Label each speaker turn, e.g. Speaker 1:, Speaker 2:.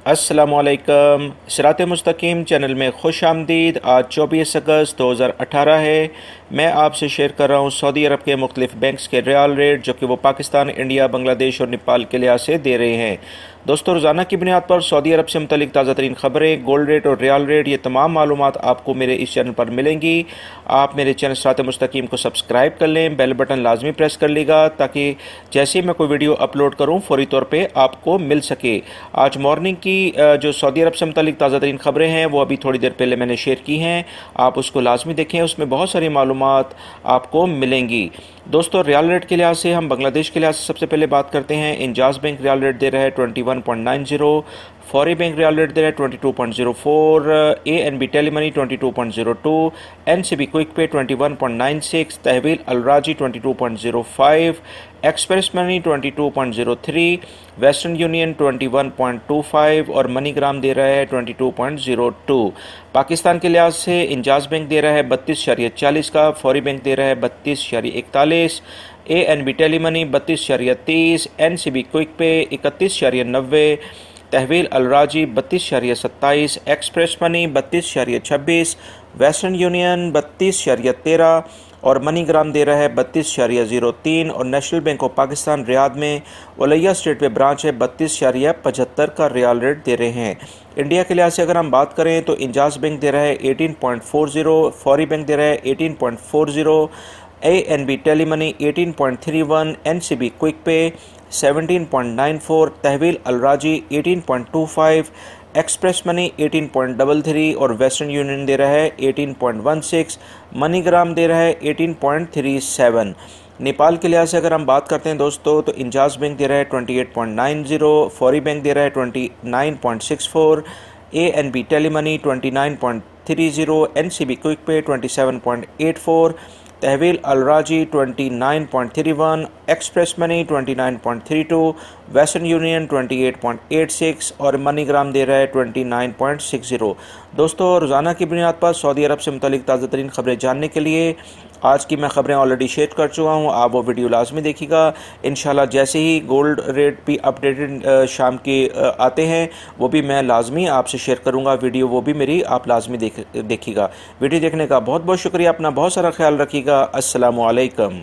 Speaker 1: अस्सलामुअलैकुम। सिरात मुस्तकीम चैनल में खुश आमदीद। आज 24 अगस्त 2018 है। मैं आपसे शेयर कर रहा हूँ सऊदी अरब के मुख्तलिफ बैंक्स के रियाल रेट जो कि वो पाकिस्तान, इंडिया, बांग्लादेश और नेपाल के लिहाज से दे रहे हैं। दोस्तों, रोज़ाना की बुनियाद पर सऊदी अरब से मुतल्लिक ताज़ा तरीन खबरें, गोल्ड रेट और रियाल रेट, ये तमाम मालूमात आपको मेरे इस चैनल पर मिलेंगी। आप मेरे चैनल सिरात मुस्तकीम को सब्सक्राइब कर लें, बेल बटन लाजमी प्रेस कर लेगा ताकि जैसे ही मैं कोई वीडियो अपलोड करूँ फौरी तौर पर आपको मिल सके। आज मॉर्निंग की जो सऊदी अरब से मुतल्लिक ताज़ा तरीन खबरें हैं वो अभी थोड़ी देर पहले मैंने शेयर की हैं, आप उसको लाजमी देखें, उसमें बहुत सारी मालूमात आपको मिलेंगी। दोस्तों, रियाल रेट के लिहाज से हम बांग्लादेश के लिहाज से सबसे पहले बात करते हैं। इंजाज बैंक रियाल रेट दे रहा है 21.90, फौरी बैंक रियाल रेट दे रहा है 22.04, ANB Telemoney 22.02, NCB Quick Pay 21.96, Tahweel Al Rajhi 22.05, Express Money 22.03, Western Union 21.25 और मनीग्राम दे रहा है 22.02। पाकिस्तान के लिहाज से इंजाज बैंक दे रहा है 32.40 का, फौरी बैंक दे रहा है 32.41, ANB Telemoney 32.30, NCB Quick Pay 31.90, Tahweel Al Rajhi 32.27, Express Money 32.26, Western Union 32.13 और मनीग्राम दे रहा है 32.03 और National Bank of Pakistan Riyadh में वलैया स्ट्रीट पे ब्रांच है 32.75 का रियाल रेट दे रहे हैं। इंडिया के लिहाज से अगर हम बात करें तो इंजाज बैंक दे रहा है 18.40, फौरी बैंक दे रहा है 18.40, ANB टेलीमनी 18.31, NCB क्विक पे 17.94, तहवील अलराजी 18.25, एक्सप्रेस मनी 18.33 और वेस्टर्न यूनियन दे रहा है 18.16, मनीग्राम दे रहा है 18.37। नेपाल के लिहाज से अगर हम बात करते हैं दोस्तों तो इंजाज बैंक दे रहा है 28.90, फौरी बैंक दे रहा है 29.64, ANB Telemoney 29.30, NCB Quick Pay 27.84, Tahweel Al Rajhi 29.31, Express Money 29.32, Western Union 28.86 और मनीग्राम दे रहा है 29.60। दोस्तों, रोज़ाना की बुनियाद पर सऊदी अरब से मुतल्लिक ताज़ा तरीन खबरें जानने के लिए आज की मैं खबरें ऑलरेडी शेयर कर चुका हूँ, आप वो वीडियो लाजमी देखिएगा। इंशाल्लाह जैसे ही गोल्ड रेट भी अपडेटेड शाम के आते हैं वो भी मैं लाजमी आपसे शेयर करूँगा वीडियो, वो भी मेरी आप लाजमी देखिएगा। वीडियो देखने का बहुत बहुत शुक्रिया। अपना बहुत सारा ख्याल रखिएगा। अस्सलामु अलैकुम।